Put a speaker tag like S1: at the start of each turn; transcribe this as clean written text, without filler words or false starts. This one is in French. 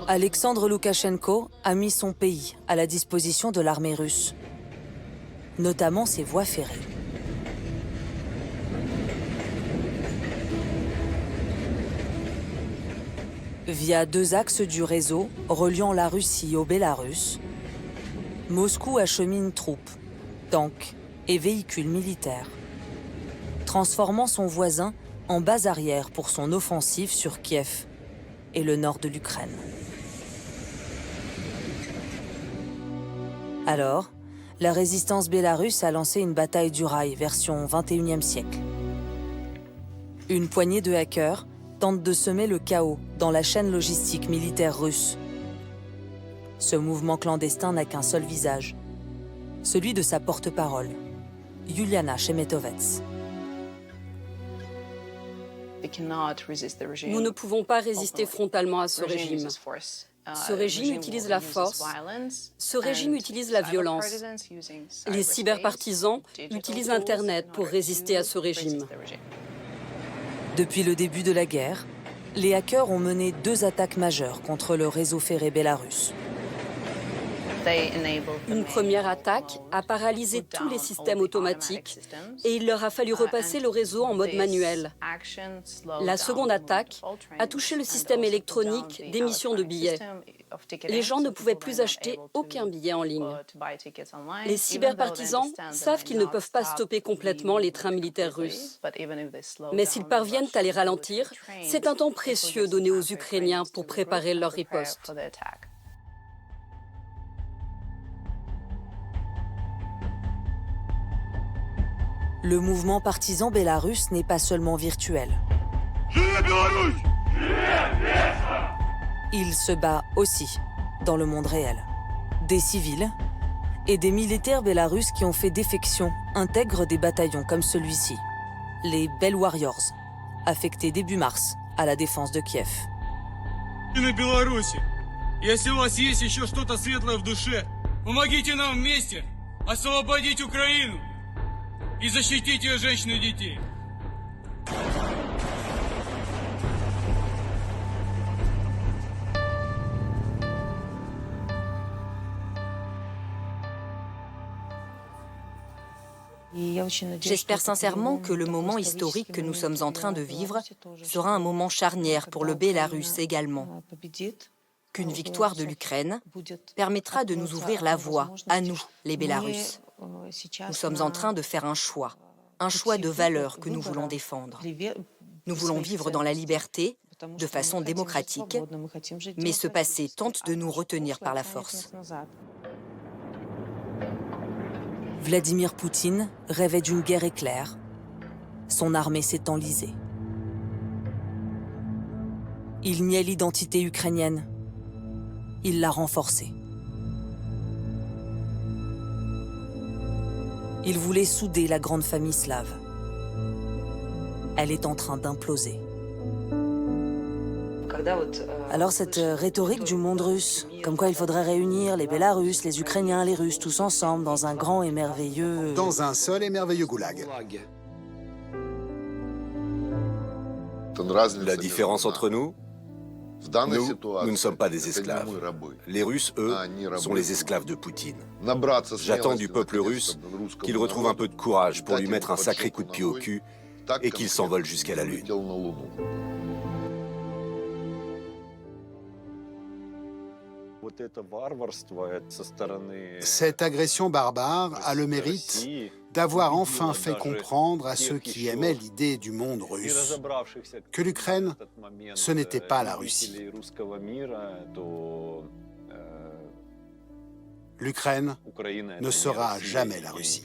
S1: Alexandre Loukachenko a mis son pays à la disposition de l'armée russe, notamment ses voies ferrées. Via 2 axes du réseau reliant la Russie au Bélarus, Moscou achemine troupes, tanks et véhicules militaires, transformant son voisin en base arrière pour son offensive sur Kiev et le nord de l'Ukraine. Alors, la résistance bélarusse a lancé une bataille du rail version 21e siècle. Une poignée de hackers tente de semer le chaos dans la chaîne logistique militaire russe. Ce mouvement clandestin n'a qu'un seul visage, celui de sa porte-parole, Yuliana Shemetovets.
S2: Nous ne pouvons pas résister frontalement à ce régime. Ce régime utilise la force, ce régime utilise la violence. Les cyberpartisans utilisent Internet pour résister à ce régime.
S1: Depuis le début de la guerre, les hackers ont mené 2 attaques majeures contre le réseau ferré bélarusse.
S2: Une première attaque a paralysé tous les systèmes automatiques et il leur a fallu repasser le réseau en mode manuel. La seconde attaque a touché le système électronique d'émission de billets. Les gens ne pouvaient plus acheter aucun billet en ligne. Les cyberpartisans savent qu'ils ne peuvent pas stopper complètement les trains militaires russes. Mais s'ils parviennent à les ralentir, c'est un temps précieux donné aux Ukrainiens pour préparer leur riposte.
S1: Le mouvement partisan bélarusse n'est pas seulement virtuel. Il se bat aussi dans le monde réel. Des civils et des militaires bélarusses qui ont fait défection intègrent des bataillons comme celui-ci, les Bell Warriors, affectés début mars à la défense de Kiev.
S3: Если у вас есть еще что-то светлое в душе, помогите нам вместе освободить Украину и защитить ее женщин и детей.
S4: J'espère sincèrement que le moment historique que nous sommes en train de vivre sera un moment charnière pour le Bélarus également. Qu'une victoire de l'Ukraine permettra de nous ouvrir la voie, à nous, les Bélarusses. Nous sommes en train de faire un choix de valeurs que nous voulons défendre. Nous voulons vivre dans la liberté, de façon démocratique, mais ce passé tente de nous retenir par la force.
S1: Vladimir Poutine rêvait d'une guerre éclair. Son armée s'est enlisée. Il niait l'identité ukrainienne. Il l'a renforcée. Il voulait souder la grande famille slave. Elle est en train d'imploser. Alors cette rhétorique du monde russe, comme quoi il faudrait réunir les Bélarusses, les Ukrainiens, les Russes, tous ensemble dans un grand et merveilleux...
S5: Dans un seul et merveilleux goulag.
S6: La différence entre nous, nous ne sommes pas des esclaves. Les Russes, eux, sont les esclaves de Poutine. J'attends du peuple russe qu'il retrouve un peu de courage pour lui mettre un sacré coup de pied au cul et qu'il s'envole jusqu'à la Lune.
S5: Cette agression barbare a le mérite d'avoir enfin fait comprendre à ceux qui aimaient l'idée du monde russe que l'Ukraine, ce n'était pas la Russie. L'Ukraine ne sera jamais la Russie.